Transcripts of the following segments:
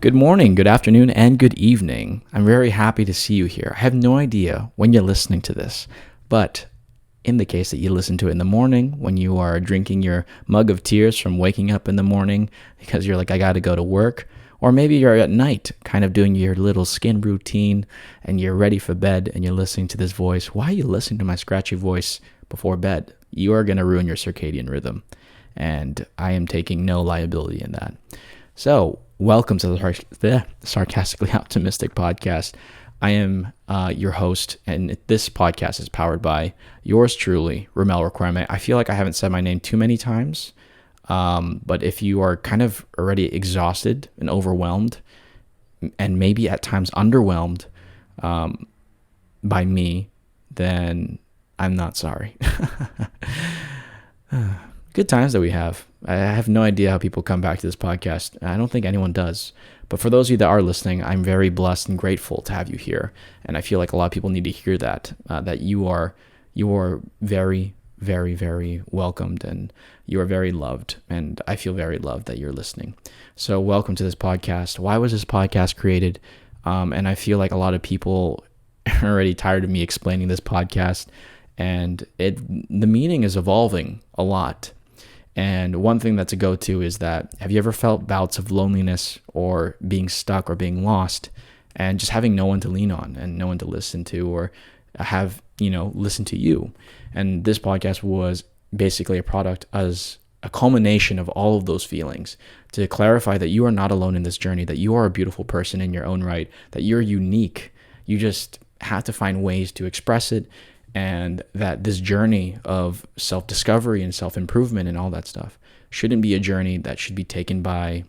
Good morning, good afternoon, and good evening. I'm very happy to see you here. I have no idea when you're listening to this, but in the case that you listen to it in the morning, when you are drinking your mug of tears from waking up in the morning because you're like, I got to go to work, or maybe you're at night kind of doing your little skin routine and you're ready for bed and you're listening to this voice. Why are you listening to my scratchy voice before bed? You are going to ruin your circadian rhythm, and I am taking no liability in that. So, welcome to the Sarcastically Optimistic podcast. I am your host, and this podcast is powered by yours truly, Rummel Requerme. I feel like I haven't said my name too many times, but if you are kind of already exhausted and overwhelmed, and maybe at times underwhelmed by me, then I'm not sorry. Good times that we have. I have no idea how people come back to this podcast. I don't think anyone does. But for those of you that are listening, I'm very blessed and grateful to have you here. And I feel like a lot of people need to hear that, that you are very, very, very welcomed and you are very loved. And I feel very loved that you're listening. So welcome to this podcast. Why was this podcast created? And I feel like a lot of people are already tired of me explaining this podcast. And the meaning is evolving a lot. And one thing that's a go-to is that, have you ever felt bouts of loneliness or being stuck or being lost and just having no one to lean on and no one to listen to or have, listen to you? And this podcast was basically a product as a culmination of all of those feelings to clarify that you are not alone in this journey, that you are a beautiful person in your own right, that you're unique. You just have to find ways to express it. And that this journey of self-discovery and self-improvement and all that stuff shouldn't be a journey that should be taken by,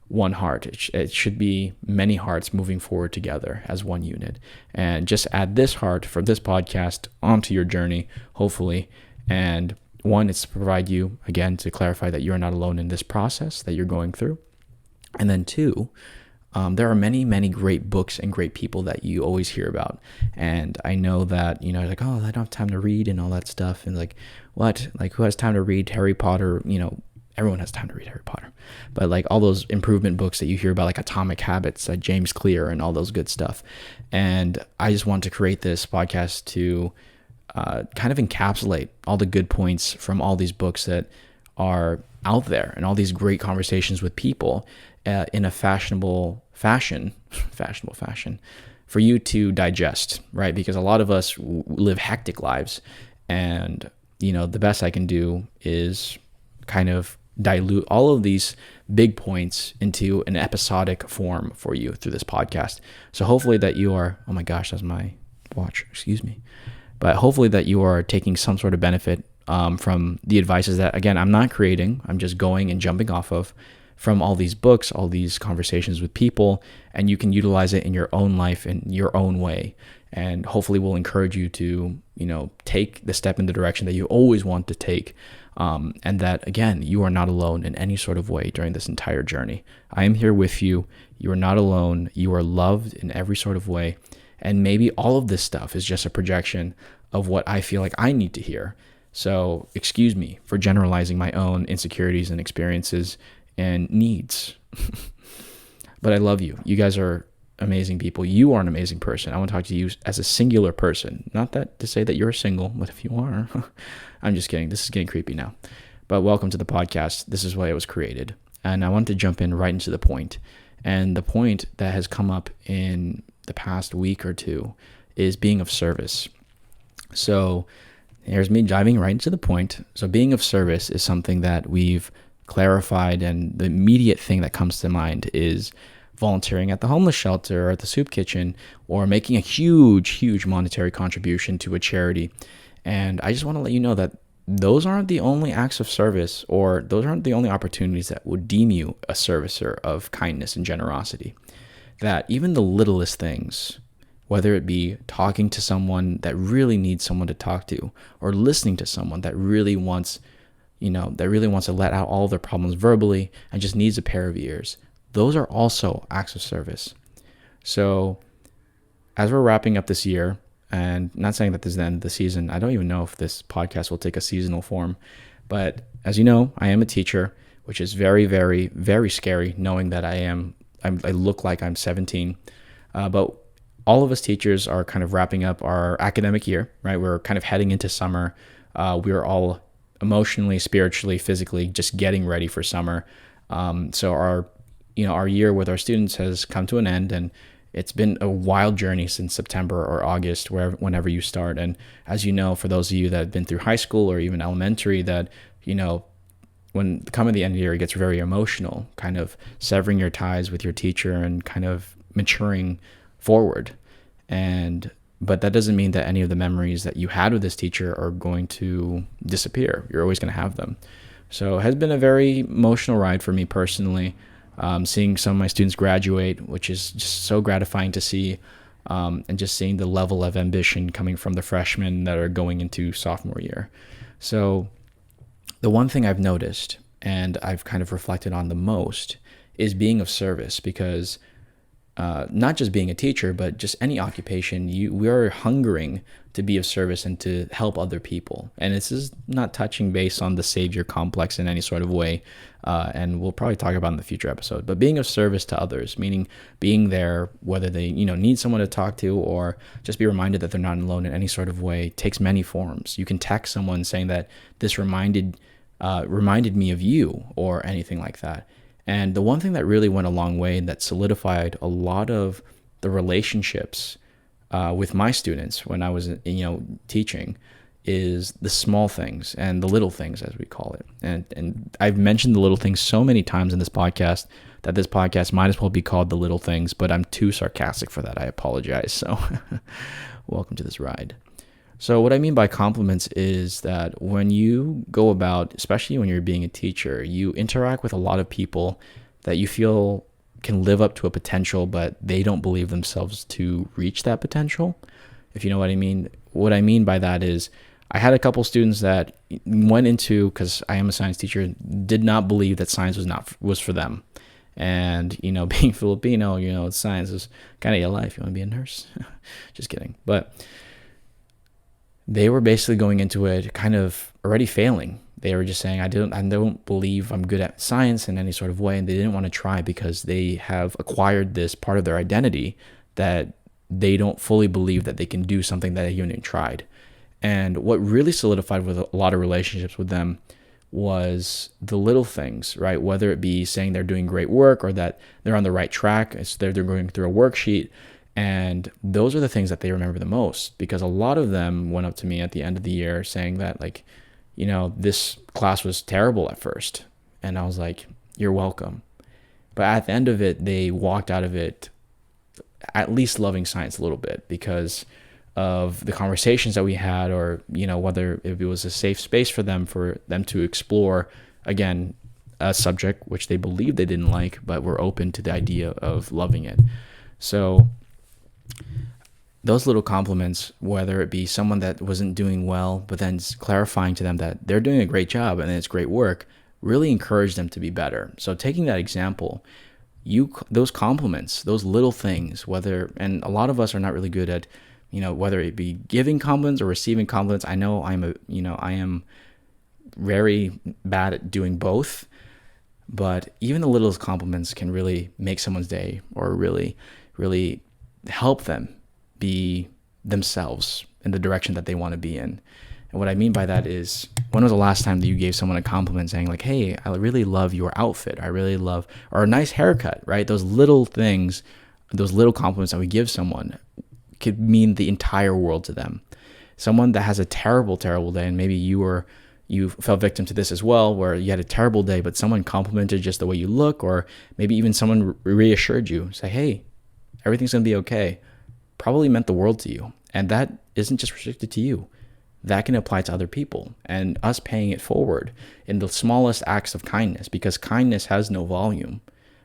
one heart. It should be many hearts moving forward together as one unit. And just add this heart for this podcast onto your journey, hopefully. And one, it's to provide you, again, to clarify that you're not alone in this process that you're going through. And then two, there are many, many great books and great people that you always hear about. And I know that, like, oh, I don't have time to read and all that stuff. And like, what? Like, who has time to read Harry Potter? Everyone has time to read Harry Potter. But like all those improvement books that you hear about, like Atomic Habits, James Clear and all those good stuff. And I just want to create this podcast to kind of encapsulate all the good points from all these books that are out there and all these great conversations with people in a fashionable fashion for you to digest, right? Because a lot of us live hectic lives, and the best I can do is kind of dilute all of these big points into an episodic form for you through this podcast. So hopefully that you are, oh my gosh, that's my watch, excuse me. But hopefully that you are taking some sort of benefit from the advices that, again, I'm not creating, I'm just going and jumping off of from all these books, all these conversations with people, and you can utilize it in your own life in your own way. And hopefully will encourage you to, take the step in the direction that you always want to take. And that, again, you are not alone in any sort of way during this entire journey. I am here with you. You are not alone. You are loved in every sort of way. And maybe all of this stuff is just a projection of what I feel like I need to hear. So excuse me for generalizing my own insecurities and experiences and needs. But I love you. You guys are amazing people. You are an amazing person. I want to talk to you as a singular person. Not that to say that you're single, but if you are, I'm just kidding. This is getting creepy now. But welcome to the podcast. This is why it was created. And I want to jump in right into the point. And the point that has come up in the past week or two is being of service. So here's me diving right into the point. So being of service is something that we've clarified, and the immediate thing that comes to mind is volunteering at the homeless shelter or at the soup kitchen, or making a huge monetary contribution to a charity. And I just want to let you know that those aren't the only acts of service, or those aren't the only opportunities that would deem you a servicer of kindness and generosity. That even the littlest things, whether it be talking to someone that really needs someone to talk to, or listening to someone that really wants to let out all of their problems verbally and just needs a pair of ears. Those are also acts of service. So as we're wrapping up this year, and not saying that this is the end of the season, I don't even know if this podcast will take a seasonal form, but as you know, I am a teacher, which is very, very, very scary, knowing that I am I look like I'm 17. But all of us teachers are kind of wrapping up our academic year, right? We're kind of heading into summer. We're all emotionally, spiritually, physically just getting ready for summer. So our year with our students has come to an end, and it's been a wild journey since September or August, whenever you start. And as you know, for those of you that have been through high school or even elementary, that, when coming the end of the year, it gets very emotional, kind of severing your ties with your teacher and kind of maturing forward. But that doesn't mean that any of the memories that you had with this teacher are going to disappear. You're always going to have them. So it has been a very emotional ride for me personally, seeing some of my students graduate, which is just so gratifying to see, and just seeing the level of ambition coming from the freshmen that are going into sophomore year. So the one thing I've noticed and I've kind of reflected on the most is being of service, because not just being a teacher, but just any occupation, we are hungering to be of service and to help other people. And this is not touching base on the savior complex in any sort of way, and we'll probably talk about it in the future episode. But being of service to others, meaning being there, whether they need someone to talk to or just be reminded that they're not alone in any sort of way, takes many forms. You can text someone saying that this reminded me of you, or anything like that. And the one thing that really went a long way and that solidified a lot of the relationships with my students when I was, teaching, is the small things and the little things, as we call it. And I've mentioned the little things so many times in this podcast that this podcast might as well be called The Little Things, but I'm too sarcastic for that. I apologize. So welcome to this ride. So what I mean by compliments is that when you go about, especially when you're being a teacher, you interact with a lot of people that you feel can live up to a potential, but they don't believe themselves to reach that potential, if you know what I mean. What I mean by that is I had a couple students that went into, because I am a science teacher, did not believe that science was for them. And, being Filipino, science is kind of your life. You want to be a nurse? Just kidding. But they were basically going into it kind of already failing. They were just saying, I don't believe I'm good at science in any sort of way. And they didn't want to try because they have acquired this part of their identity that they don't fully believe that they can do something that they haven't even tried. And what really solidified with a lot of relationships with them was the little things, right? Whether it be saying they're doing great work or that they're on the right track, they're going through a worksheet. And those are the things that they remember the most, because a lot of them went up to me at the end of the year saying that, like, this class was terrible at first. And I was like, you're welcome. But at the end of it, they walked out of it at least loving science a little bit because of the conversations that we had, or, whether it was a safe space for them to explore, again, a subject which they believed they didn't like, but were open to the idea of loving it. So those little compliments, whether it be someone that wasn't doing well, but then clarifying to them that they're doing a great job and it's great work, really encouraged them to be better. So taking that example, those compliments, those little things, and a lot of us are not really good at, whether it be giving compliments or receiving compliments. I know I am very bad at doing both, but even the littlest compliments can really make someone's day, or really, really help them be themselves in the direction that they want to be in. And what I mean by that is, when was the last time that you gave someone a compliment saying like, hey, I really love your outfit. I really love, or a nice haircut, right? Those little things, those little compliments that we give someone could mean the entire world to them. Someone that has a terrible, terrible day, and maybe you fell victim to this as well, where you had a terrible day, but someone complimented just the way you look, or maybe even someone reassured you, say, hey, everything's going to be okay, probably meant the world to you. And that isn't just restricted to you. That can apply to other people, and us paying it forward in the smallest acts of kindness, because kindness has no volume,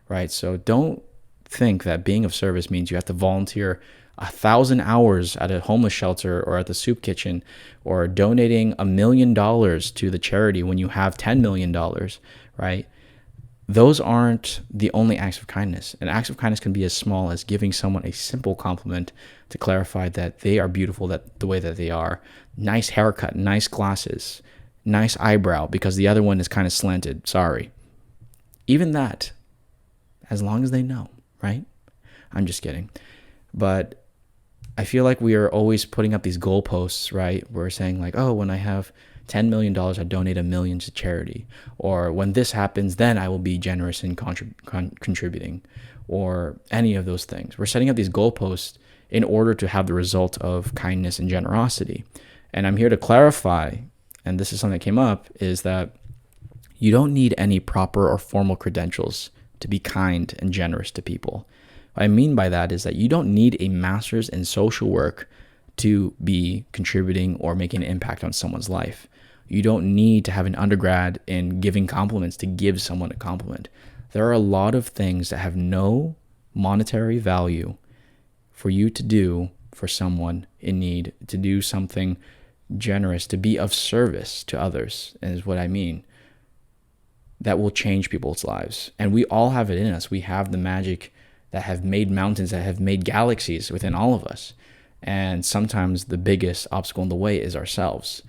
right? So don't think that being of service means you have to volunteer 1,000 hours at a homeless shelter or at the soup kitchen, or donating $1 million to the charity when you have $10 million, right? Those aren't the only acts of kindness. And acts of kindness can be as small as giving someone a simple compliment to clarify that they are beautiful, that the way that they are. Nice haircut, nice glasses, nice eyebrow because the other one is kind of slanted. Sorry. Even that, as long as they know, right? I'm just kidding. But I feel like we are always putting up these goalposts, right? We're saying like, oh, when I have $10 million, I donate $1 million to charity. Or when this happens, then I will be generous in contributing, or any of those things. We're setting up these goalposts in order to have the result of kindness and generosity. And I'm here to clarify, and this is something that came up, is that you don't need any proper or formal credentials to be kind and generous to people. What I mean by that is that you don't need a master's in social work to be contributing or making an impact on someone's life. You don't need to have an undergrad in giving compliments to give someone a compliment. There are a lot of things that have no monetary value for you to do for someone in need, to do something generous, to be of service to others, is what I mean, that will change people's lives. And we all have it in us. We have the magic that have made mountains, that have made galaxies within all of us. And sometimes the biggest obstacle in the way is ourselves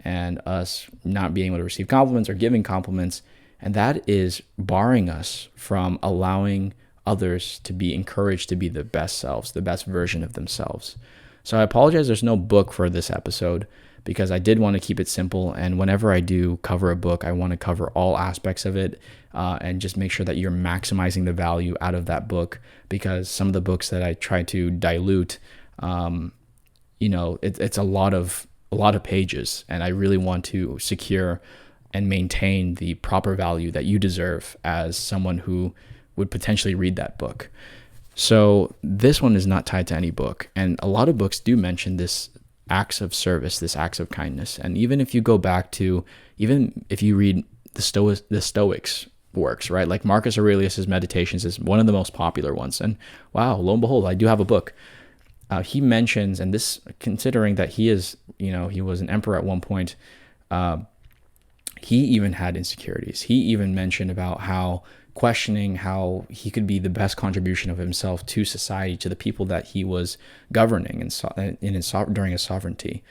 and us not being able to receive compliments or giving compliments. And that is barring us from allowing others to be encouraged to be the best selves, the best version of themselves. So I apologize there's no book for this episode, because I did want to keep it simple. And whenever I do cover a book, I want to cover all aspects of it and just make sure that you're maximizing the value out of that book, because some of the books that I try to dilute, it's a lot of pages, and I really want to secure and maintain the proper value that you deserve as someone who would potentially read that book. So this one is not tied to any book. And a lot of books do mention this acts of service, this acts of kindness. And even if you go back to, even if you read the Stoics works, right? Like Marcus Aurelius's Meditations is one of the most popular ones. And wow, lo and behold, I do have a book. He mentions, and this, considering that he is, he was an emperor at one point, he even had insecurities. He even mentioned about how questioning how he could be the best contribution of himself to society, to the people that he was governing during his sovereignty.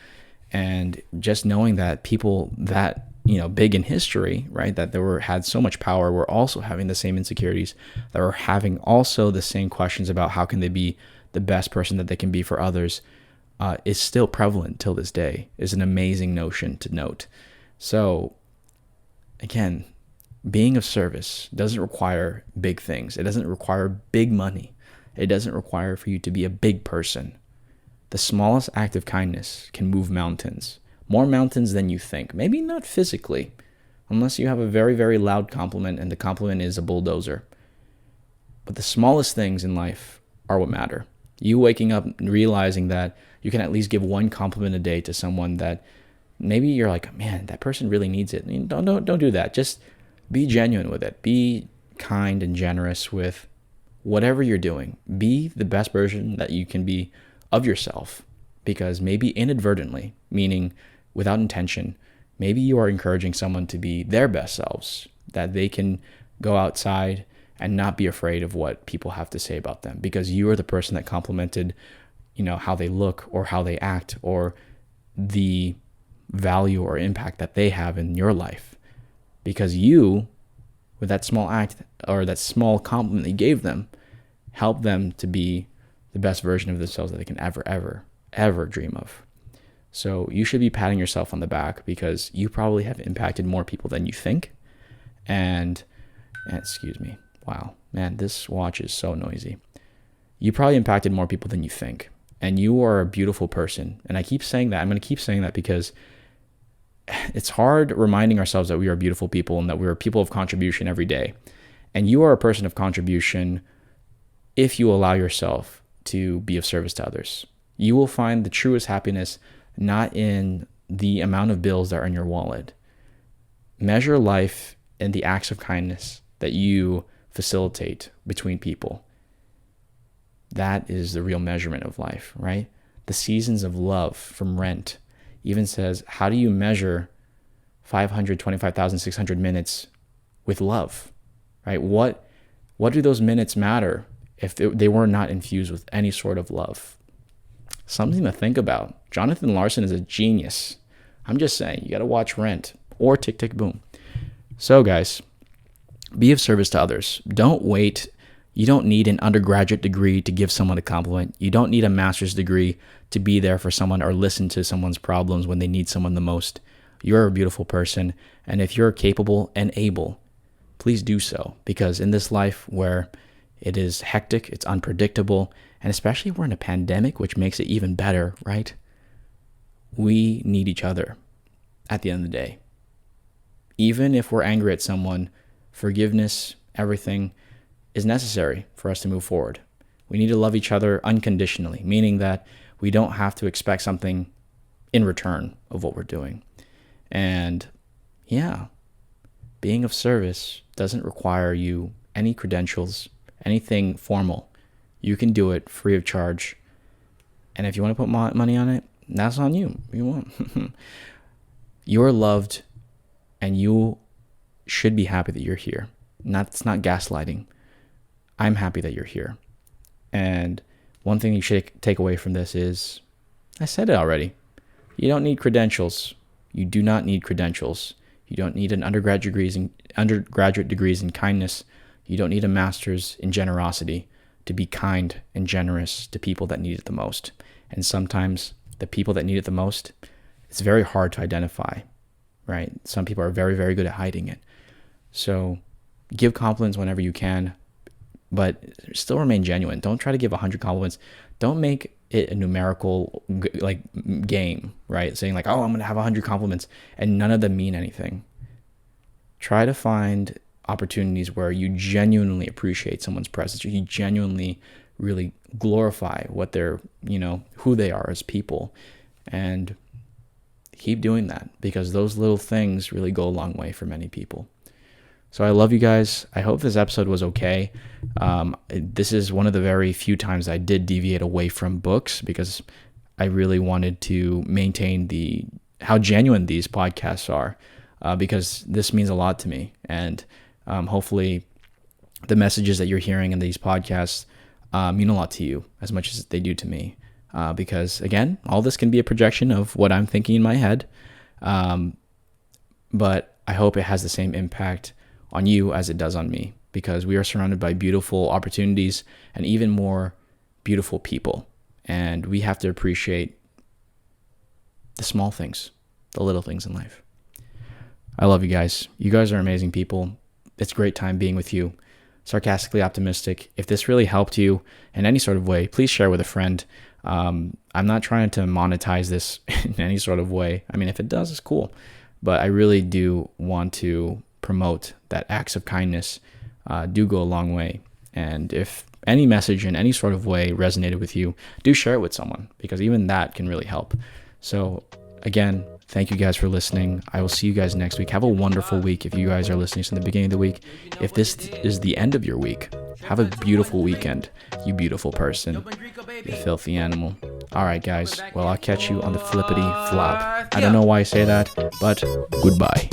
And just knowing that people that, big in history, right, that had so much power, were also having the same insecurities, that were having also the same questions about how can they be the best person that they can be for others, is still prevalent till this day, is an amazing notion to note. So again, being of service doesn't require big things. It doesn't require big money. It doesn't require for you to be a big person. The smallest act of kindness can move mountains, more mountains than you think. Maybe not physically, unless you have a very, very loud compliment and the compliment is a bulldozer. But the smallest things in life are what matter. You waking up realizing that you can at least give one compliment a day to someone that maybe you're like, man, that person really needs it. Don't do that. Just be genuine with it. Be kind and generous with whatever you're doing. Be the best version that you can be of yourself, because maybe inadvertently, meaning without intention, maybe you are encouraging someone to be their best selves, that they can go outside and not be afraid of what people have to say about them, because you are the person that complimented, how they look or how they act or the value or impact that they have in your life. Because you, with that small act or that small compliment that you gave them, help them to be the best version of themselves that they can ever dream of. So you should be patting yourself on the back, because you probably have impacted more people than you think. And excuse me. Wow, man, this watch is so noisy. You probably impacted more people than you think. And you are a beautiful person. And I keep saying that. I'm going to keep saying that because it's hard reminding ourselves that we are beautiful people and that we are people of contribution every day. And you are a person of contribution if you allow yourself to be of service to others. You will find the truest happiness not in the amount of bills that are in your wallet. Measure life in the acts of kindness that you facilitate between people. That is the real measurement of life, right? The Seasons of Love from Rent even says, how do you measure 525,600 minutes with love, right? What do those minutes matter if they were not infused with any sort of love? Something to think about. Jonathan Larson is a genius. I'm just saying, you got to watch Rent or Tick, Tick, Boom. So guys, be of service to others. Don't wait, You don't need an undergraduate degree to give someone a compliment. You don't need a master's degree to be there for someone or listen to someone's problems when they need someone the most. You're a beautiful person, and if you're capable and able, please do so, because in this life where it is hectic, it's unpredictable, and especially we're in a pandemic, which makes it even better, right? We need each other at the end of the day. Even if we're angry at someone, forgiveness, everything is necessary for us to move forward. We need to love each other unconditionally, meaning that we don't have to expect something in return of what we're doing. And yeah, being of service doesn't require you any credentials, anything formal. You can do it free of charge. And if you want to put money on it, that's on you. You won't. You're loved, and you should be happy that you're here. It's not gaslighting. I'm happy that you're here. And one thing you should take away from this is, I said it already. You don't need credentials. You do not need credentials. You don't need an undergraduate degrees in kindness. You don't need a master's in generosity to be kind and generous to people that need it the most. And sometimes the people that need it the most, it's very hard to identify, right? Some people are very, very good at hiding it. So give compliments whenever you can, but still remain genuine. Don't try to give 100 compliments. Don't make it a numerical game, right? Saying like, oh, I'm going to have 100 compliments and none of them mean anything. Try to find opportunities where you genuinely appreciate someone's presence. You genuinely really glorify what they're, who they are as people, and keep doing that, because those little things really go a long way for many people. So I love you guys. I hope this episode was okay. This is one of the very few times I did deviate away from books, because I really wanted to maintain how genuine these podcasts are, because this means a lot to me. And hopefully the messages that you're hearing in these podcasts mean a lot to you as much as they do to me. Because again, all this can be a projection of what I'm thinking in my head. But I hope it has the same impact on you as it does on me, because we are surrounded by beautiful opportunities and even more beautiful people. And we have to appreciate the small things, the little things in life. I love you guys. You guys are amazing people. It's a great time being with you. Sarcastically Optimistic. If this really helped you in any sort of way, please share with a friend. I'm not trying to monetize this in any sort of way. I mean, if it does, it's cool. But I really do want to promote that acts of kindness do go a long way. And if any message in any sort of way resonated with you, do share it with someone, because even that can really help. So again, thank you guys for listening. I will see you guys next week. Have a wonderful week if you guys are listening from the beginning of the week. If this is the end of your week, have a beautiful weekend, you beautiful person, you filthy animal. All right, guys. Well, I'll catch you on the flippity flop. I don't know why I say that, but goodbye.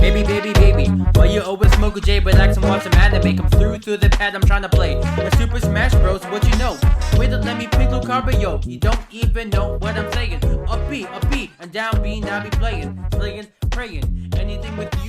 Baby, why you always smoke a J, but like some watch some anime, come through the pad I'm trying to play. The Super Smash Bros, what you know? Wait to let me pick Luke Carpio. You don't even know what I'm saying. Up B, and down B, now be playing, praying. Anything with